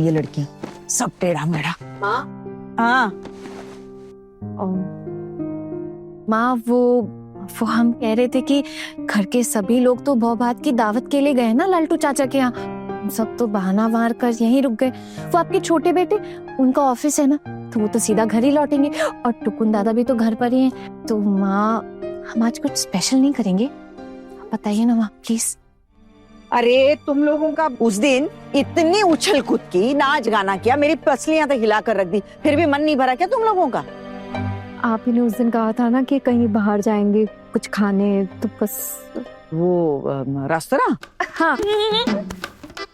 ये लड़कियां सब टेढ़ा मेढ़ा। माँ हाँ माँ वो हम कह रहे थे कि घर के सभी लोग तो बहुबात की दावत के लिए गए ना लालटू चाचा के यहाँ। सब तो बहाना मार कर यहीं रुक गए। वो आपके छोटे बेटे, उनका ऑफिस है ना, तो वो तो सीधा घर ही लौटेंगे। और टुकुन दादा भी तो घर पर ही हैं। तो माँ हम आज कुछ स्पेशल नहीं करेंगे? बताइए ना माँ प्लीज। अरे तुम लोगों का उस दिन इतनी उछल कूद की, नाच गाना किया, मेरी पसलियां तो हिला कर रख दी, फिर भी मन नहीं भरा क्या तुम लोगों का? आप ही ने उस दिन कहा था ना कि कहीं बाहर जाएंगे कुछ खाने, तो बस वो रेस्तरां? हाँ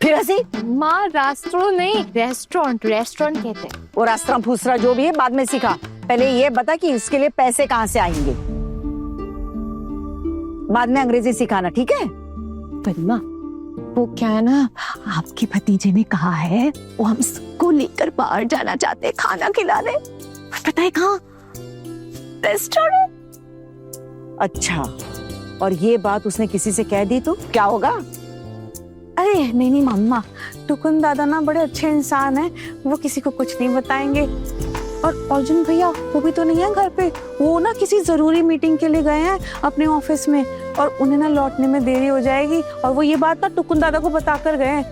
फिर ऐसी माँ, रास्त्रो नहीं, रेस्टोरेंट कहते हैं। वो रास्त्रा फूसरा जो भी है बाद में सीखा, पहले ये बता कि इसके लिए पैसे कहाँ से आएंगे, बाद में अंग्रेजी सिखाना, ठीक है? परिमा, वो क्या है ना, आपके भतीजे ने कहा है वो हम सबको लेकर बाहर जाना चाहते हैं खाना खिलाने। पता है कहाँ? रेस्टोरेंट। अच्छा, और ये बात उसने किसी से कह दी तो क्या होगा? अरे नहीं मम्मा, टुकुन दादा ना बड़े अच्छे इंसान हैं, वो किसी को कुछ नहीं बताएंगे। और अर्जुन भैया वो भी तो नहीं है घर पे, वो ना किसी जरूरी मीटिंग के लिए गए हैं अपने ऑफिस में, और उन्हें ना लौटने में देरी हो जाएगी। और वो ये बात ना टुकुन दादा को बता कर गए हैं,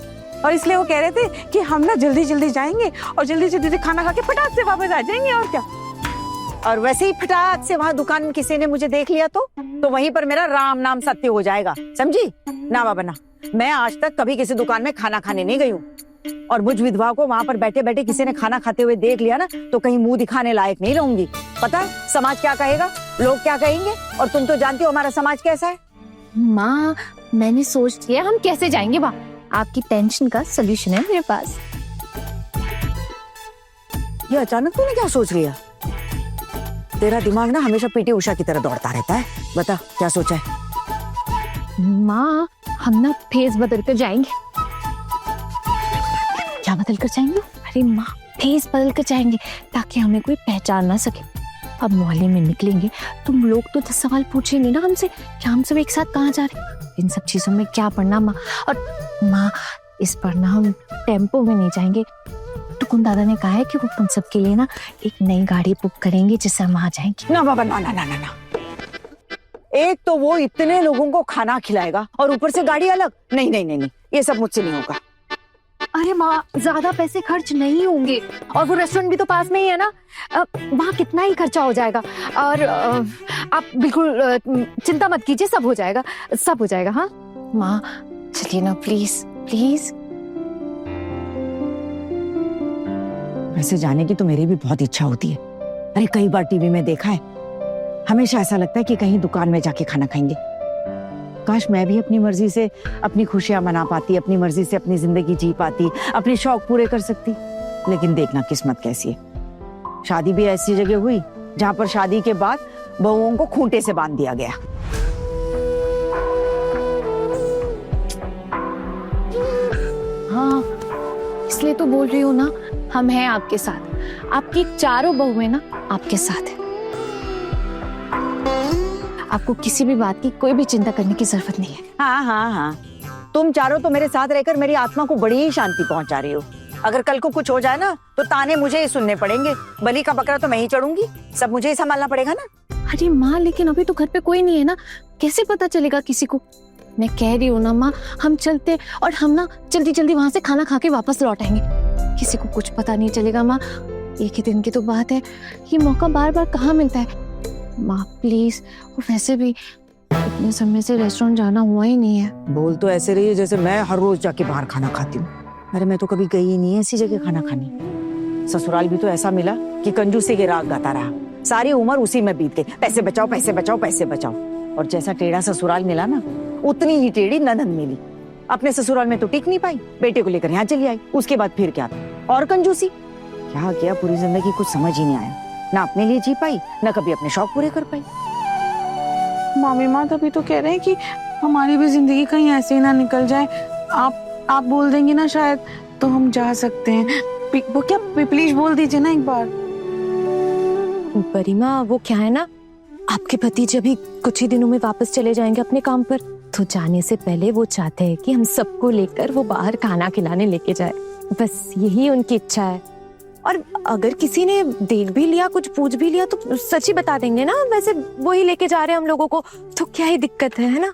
और इसलिए वो कह रहे थे कि हम ना जल्दी जल्दी जाएंगे और जल्दी जल्दी खाना खा के फटाक से वापस आ जाएंगे, और क्या। और वैसे ही फटाक से वहां दुकान में किसी ने मुझे देख लिया तो वहीं पर मेरा राम नाम सत्य हो जाएगा, समझी ना बाबा ना। मैं आज तक कभी किसी दुकान में खाना खाने नहीं गई हूँ, और मुझ विधवा को वहां पर बैठे बैठे किसी ने खाना खाते हुए देख लिया ना तो कहीं मुंह दिखाने लायक नहीं रहूंगी। पता है समाज क्या कहेगा, लोग क्या कहेंगे, और तुम तो जानती हो हमारा समाज कैसा है। माँ मैंने सोच लिया हम कैसे जाएंगे वहाँ। आपकी टेंशन का सलूशन है मेरे पास। ये अचानक तूने क्या सोच लिया? तेरा दिमाग ना हमेशा पीटी उषा की तरह दौड़ता रहता है। बता क्या सोचा है? माँ हम ना फेस बदल कर जाएंगे। क्या बदल कर जाएंगे? अरे माँ फेस बदल कर जाएंगे ताकि हमें कोई पहचान ना सके। अब मोहल्ले में निकलेंगे तुम लोग तो 10 सवाल पूछेंगे ना हमसे कि हम सब एक साथ कहाँ जा रहे हैं। इन सब चीजों में क्या पढ़ना माँ। और माँ इस पर ना हम टेम्पो में नहीं जाएंगे। टुकुन दादा ने कहा है कि वो तुम सबके लिए ना एक नई गाड़ी बुक करेंगे जिससे हम आ जाएंगे। ना बाबा ना ना ना ना ना। एक तो वो इतने लोगों को खाना खिलाएगा और ऊपर से गाड़ी अलग। नहीं नहीं नहीं नहीं, ये सब मुझसे नहीं होगा। अरे माँ ज्यादा पैसे खर्च नहीं होंगे, और वो रेस्टोरेंट भी तो पास में ही है ना, वहाँ कितना ही खर्चा हो जाएगा। और आप बिल्कुल चिंता मत कीजिए, सब हो जाएगा, सब हो जाएगा। हाँ माँ चलिए ना प्लीज प्लीज। वैसे जाने की तो मेरी भी बहुत इच्छा होती है। अरे कई बार टीवी में देखा है, हमेशा ऐसा लगता है कि कहीं दुकान में जाके खाना खाएंगे। काश मैं भी अपनी मर्जी से अपनी खुशियां मना पाती, अपनी मर्जी से अपनी जिंदगी जी पाती, अपने शौक पूरे कर सकती। लेकिन देखना किस्मत कैसी है। शादी भी ऐसी जगह हुई जहां पर शादी के बाद बहुओं को खूंटे से बांध दिया गया। हाँ इसलिए तो बोल रही हूँ ना, हम हैं आपके साथ। आपकी चारों बहुएं ना आपके साथ है। आपको किसी भी बात की कोई भी चिंता करने की जरूरत नहीं है। हाँ हाँ हाँ, तुम चारों तो मेरे साथ रहकर मेरी आत्मा को बड़ी ही शांति पहुंचा रही हो। अगर कल को कुछ हो जाए ना तो ताने मुझे ही सुनने पड़ेंगे। बलि का बकरा तो मैं ही चढ़ूंगी, सब मुझे ही संभालना पड़ेगा ना। अरे माँ लेकिन अभी तो घर पे कोई नहीं है ना, कैसे पता चलेगा किसी को। मैं कह रही हूँ ना माँ, हम चलते और हम ना जल्दी जल्दी वहां से खाना खा के वापस लौट आएंगे। किसी को कुछ पता नहीं चलेगा माँ। एक ही दिन की तो बात है, ये मौका बार बार कहाँ मिलता है। माँ प्लीज, वो वैसे भी इतने समय से रेस्टोरेंट जाना हुआ ही नहीं है। बोल तो ऐसे रही है जैसे मैं हर रोज जाके बाहर खाना खाती हूँ। अरे मैं तो कभी गई ही नहीं है ऐसी जगह खाना खाने। ससुराल भी तो ऐसा मिला कि कंजूसी के राग गाता रहा, सारी उम्र उसी में बीत गई। पैसे बचाओ पैसे बचाओ पैसे बचाओ। और जैसा टेढ़ा ससुराल मिला ना, उतनी ही टेढ़ी ननद मिली। अपने ससुराल में तो टिक नहीं पाई, बेटे को लेकर यहाँ चली आई। उसके बाद फिर क्या था, और कंजूसी। क्या किया पूरी जिंदगी कुछ समझ ही नहीं आया। ना अपने लिए जी पाई, ना कभी अपने शौक पूरे कर पाई। मामी माँ तभी तो कह रहे हैं कि हमारी भी जिंदगी कहीं ऐसे ही ना निकल जाए। आप बोल देंगी ना शायद तो हम जा सकते हैं। वो क्या प्लीज बोल दीजिए ना एक बार। परिमा वो क्या है ना, आपके भतीजे अभी कुछ ही दिनों में वापस चले जाएंगे अपने काम पर, तो जाने से पहले वो चाहते हैं कि हम सबको लेकर वो बाहर खाना खिलाने लेके जाए। बस यही उनकी इच्छा है। और अगर किसी ने देख भी लिया, कुछ पूछ भी लिया तो सच ही बता देंगे ना, वैसे वही लेके जा रहे हैं हम लोगों को, तो क्या ही दिक्कत है ना?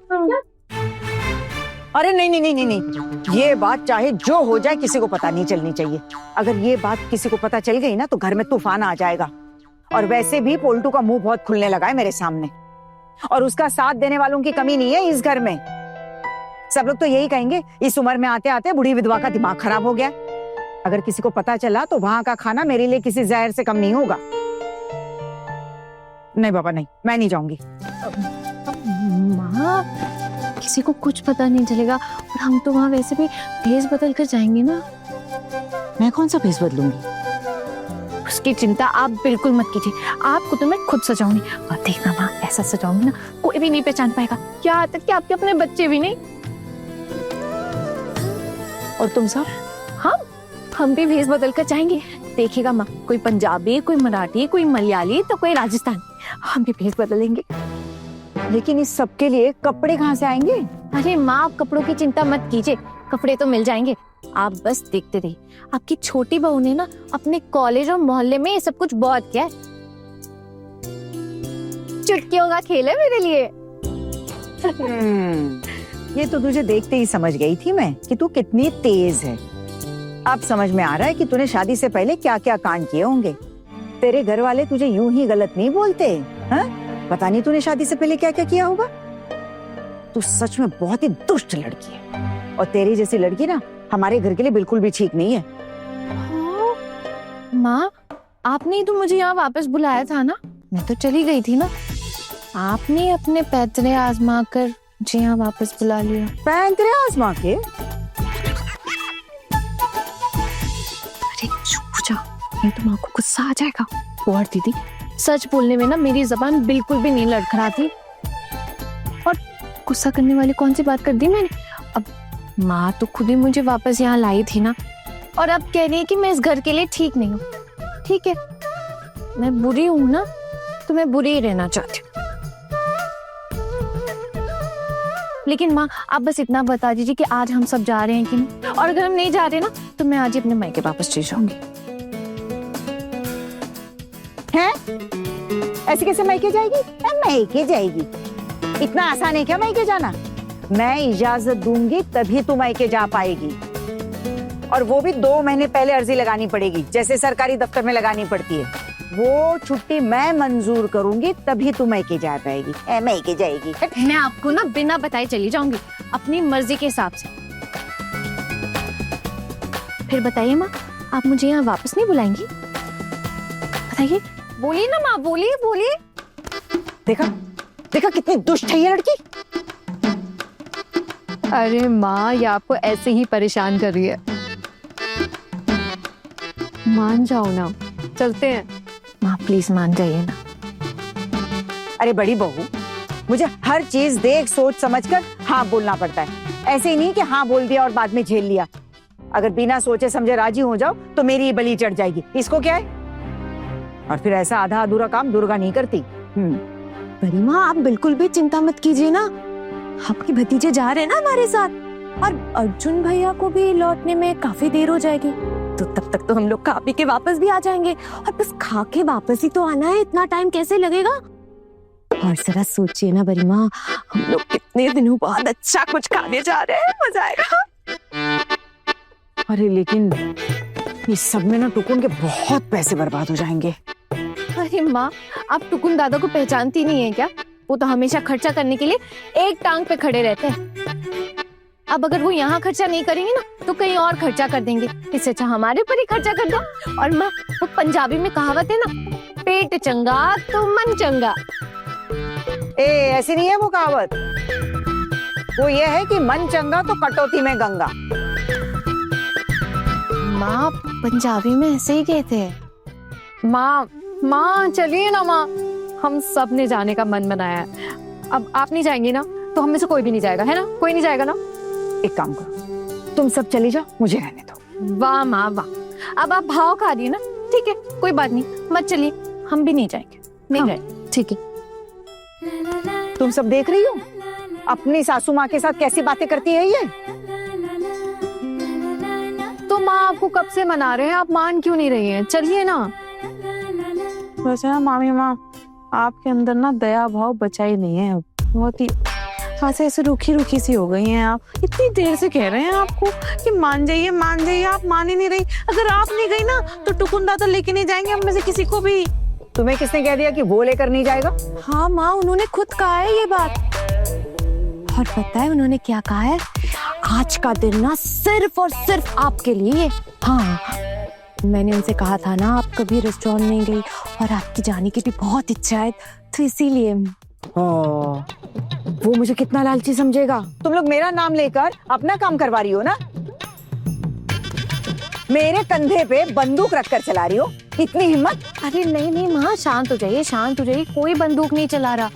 अरे नहीं नहीं नहीं नहीं नहीं, ये बात चाहे जो हो जाए किसी को पता नहीं चलनी चाहिए। अगर ये बात किसी को पता चल गई ना तो घर में तूफान आ जाएगा। और वैसे भी पोल्टू का मुंह बहुत खुलने लगा है मेरे सामने, और उसका साथ देने वालों की कमी नहीं है इस घर में। सब लोग तो यही कहेंगे इस उम्र में आते आते बूढ़ी विधवा का दिमाग खराब हो गया। अगर किसी को पता चला तो वहां का खाना मेरे लिए किसी जहर से कम नहीं होगा। नहीं बाबा नहीं, मैं नहीं जाऊंगी। माँ, किसी को कुछ पता नहीं चलेगा, और हम तो वहाँ वैसे भी भेस बदल कर जाएंगे ना। मैं कौन सा भेस बदलूंगी? उसकी चिंता आप बिल्कुल मत कीजिए, आपको तो मैं खुद सजाऊंगी। और देखना माँ, ऐसा सजाऊंगी ना कोई भी नहीं पहचान पाएगा, यहाँ तक कि आपके अपने बच्चे भी नहीं। और तुम सब? हम भी भेस बदल कर जाएंगे। देखिएगा माँ, कोई पंजाबी, कोई मराठी, कोई मलयाली, तो कोई राजस्थानी, हम भी भेस बदलेंगे। लेकिन इस सब के लिए कपड़े कहाँ से आएंगे? अरे माँ, आप कपड़ों की चिंता मत कीजिए, कपड़े तो मिल जाएंगे। आप बस देखते रहिए। आपकी छोटी बहू ने ना अपने कॉलेज और मोहल्ले में ये सब कुछ बहुत किया है। चुटकियों का खेल है मेरे लिए। ये तो तुझे देखते ही समझ गई थी मैं कि तू कितनी तेज है। अब समझ में आ रहा है कि तूने शादी से पहले क्या क्या कांड किए होंगे। तेरे घर वाले तुझे यूं ही गलत नहीं बोलते, हाँ? पता नहीं तूने शादी से पहले क्या क्या किया होगा। तू सच में बहुत ही दुष्ट लड़की है, और तेरी जैसी लड़की ना हमारे घर के लिए बिल्कुल भी ठीक नहीं है। माँ, आपने ही तो मुझे यहाँ वापस बुलाया था ना, मैं तो चली गई थी ना। आपने अपने पैतरे आजमा कर मुझे यहाँ वापस बुला लिया। पैतरे आजमा के? अरे चुप हो जाओ, नहीं तो माँ को गुस्सा आ जाएगा। और दीदी, सच बोलने में ना मेरी जबान बिल्कुल भी नहीं लड़खड़ाती, और गुस्सा करने वाली कौन सी बात कर दी मैंने। अब माँ तो खुद ही मुझे वापस यहाँ लाई थी ना, और अब कह रही है कि मैं इस घर के लिए ठीक नहीं हूँ। ठीक है, मैं बुरी हूँ ना, तो मैं बुरी ही रहना चाहती हूँ। लेकिन माँ, आप बस इतना बता दीजिए कि आज हम सब जा रहे हैं कि नहीं, और अगर हम नहीं जा रहे ना तो मैं आज ही अपने मायके वापस चली जाऊंगी। हैं? ऐसे कैसे मायके जाएगी? मायके जाएगी? इतना आसान है क्या मायके जाना? मैं इजाजत दूंगी तभी तू मायके जा पाएगी, और वो भी 2 महीने पहले अर्जी लगानी पड़ेगी, जैसे सरकारी दफ्तर में लगानी पड़ती है। वो छुट्टी मैं मंजूर करूंगी तभी तू मायके जा पाएगी। मायके जाएगी? मैं आपको ना बिना बताए चली जाऊंगी, अपनी मर्जी के हिसाब से। फिर बताइए माँ, आप मुझे यहाँ वापस नहीं बुलाएंगी? बताइए, बोलिए ना माँ, बोलिए बोलिए। देखा देखा कितनी दुष्ट है ये लड़की। अरे माँ, ये आपको ऐसे ही परेशान कर रही है। मान जाओ ना, चलते हैं। माँ प्लीज मान जाइए ना। अरे बड़ी बहू, मुझे हर चीज देख सोच समझकर हाँ बोलना पड़ता है। ऐसे ही नहीं कि हाँ बोल दिया और बाद में झेल लिया। अगर बिना सोचे समझे राजी हो जाओ तो मेरी ही बलि चढ़ जाएगी। इसको क्या है? और फिर ऐसा आधा अधूरा काम दुर्गा नहीं करती। बड़ी माँ, आप बिल्कुल भी चिंता मत कीजिए ना, आपके भतीजे जा रहे हैं ना हमारे साथ, और अर्जुन भैया को भी लौटने में काफी देर हो जाएगी, तो तब तक तो हम लोग खा पी के वापस भी आ जाएंगे। और बस खा के वापस ही तो आना है, इतना टाइम कैसे लगेगा? और जरा सोचिए ना बड़ी माँ, हम लोग कितने दिनों बाद अच्छा कुछ खाने जा रहे हैं, मजा आएगा। अरे लेकिन इस सब में ना टुकुन के बहुत पैसे बर्बाद हो जाएंगे। अरे माँ, आप टुकुन दादा को पहचानती नहीं है क्या? वो तो हमेशा खर्चा करने के लिए एक टांग पे खड़े रहते हैं। अब अगर वो यहाँ खर्चा नहीं करेंगे ना तो कहीं और खर्चा कर देंगे। इससे अच्छा हमारे ऊपर ही खर्चा कर दो। और माँ, वो पंजाबी में कहावत है ना, पेट चंगा तो मन चंगा। ऐसी नहीं है वो कहावत। वो ये है कि मन चंगा तो कटौती में गंगा। माँ, पंजाबी में ऐसे ही कहते हैं। माँ चलिए ना माँ, हम सब ने जाने का मन बनाया है। अब आप नहीं जाएंगी ना तो हम में से कोई भी नहीं जाएगा, है ना? कोई नहीं जाएगा ना? एक काम करो, तुम सब चली जाओ, मुझे रहने दो। वाह माँ वाह, अब आप भाव खा रही है ना, ठीक है कोई बात नहीं, मत चलिए, हम भी नहीं जाएंगे। नहीं जाएंगे, ठीक है। तुम सब देख रही हो अपनी सासू माँ के साथ कैसी बातें करती है ये। तो माँ आपको कब से मना रहे हैं, आप मान क्यों नहीं रही हैं? चलिए ना। वैसे ना मामी माँ, आपके अंदर ना दया भाव बचा ही नहीं है। बहुत ही ऐसे रूखी रूखी सी हो गई हैं आप। इतनी देर से कह रहे हैं आपको कि मान जाइए, आप मान ही नहीं रही। अगर आप नहीं गई ना तो टुकुन दादा लेके नहीं जाएंगे हम में से किसी को भी। तुम्हें किसने कह दिया कि वो लेकर नहीं जाएगा? हाँ माँ, उन्होंने खुद कहा है ये बात। और पता है उन्होंने क्या कहा है? आज का दिन ना सिर्फ और सिर्फ आपके लिए। हाँ, मैंने उनसे कहा था ना आप कभी रेस्टोरेंट नहीं गई और आपकी जाने की भी बहुत इच्छा है, तो इसीलिए। वो मुझे कितना लालची समझेगा। तुम लोग मेरा नाम लेकर अपना काम करवा रही हो ना, मेरे कंधे पे बंदूक रखकर चला रही हो। इतनी हिम्मत? अरे नहीं नहीं माँ, शांत हो जाइए, शांत हो जाइए। कोई बंदूक नहीं चला रहा।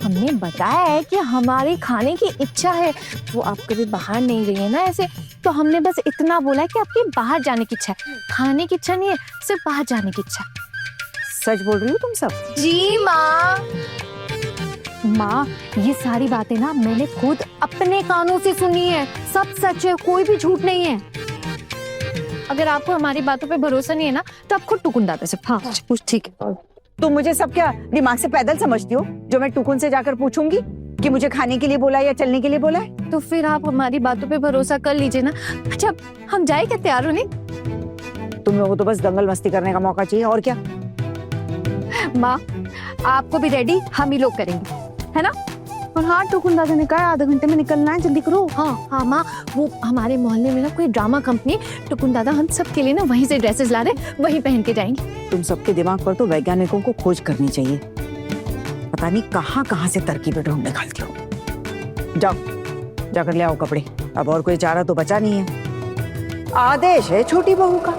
हमने बताया है कि हमारी खाने की इच्छा है। वो आप कभी बाहर नहीं गई है ना ऐसे, तो हमने बस इतना बोला है कि आपकी बाहर जाने की इच्छा है, खाने की इच्छा नहीं है, सिर्फ बाहर जाने की इच्छा। सच बोल रही हो तुम सब? जी माँ। माँ, ये सारी बातें ना मैंने खुद अपने कानों से सुनी है। सब सच है, कोई भी झूठ नहीं है। अगर आपको हमारी बातों पे भरोसा नहीं है ना, तो आप खुद टुकुन दादा से। हाँ ठीक है। तुम मुझे सब क्या दिमाग से पैदल समझती हो, जो मैं टुकुन से जाकर पूछूंगी कि मुझे खाने के लिए बोला या चलने के लिए बोला है? तो फिर आप हमारी बातों पे भरोसा कर लीजिए ना। अच्छा, हम जाए क्या? तैयार हो? नहीं तुम लोगों को तो बस दंगल मस्ती करने का मौका चाहिए, और क्या। माँ, आपको भी रेडी हम ही लोग करेंगे, है ना? और हाँ, टुकुन दादा ने कहा आधे घंटे में निकलना है, जल्दी करो। हाँ माँ, वो हमारे मोहल्ले में ना कोई ड्रामा कंपनी, टुकुन दादा हम सब के लिए ना वहीं से ड्रेसेस ला रहे, वहीं पहन के जाएंगे। तुम सबके दिमाग पर तो वैज्ञानिकों को खोज करनी चाहिए। पता नहीं कहाँ कहाँ से तरकीबें ढूंढ निकालती हो। जाओ, जाकर ले आओ कपड़े। अब और कोई चारा तो बचा नहीं है। आदेश है छोटी बहू का।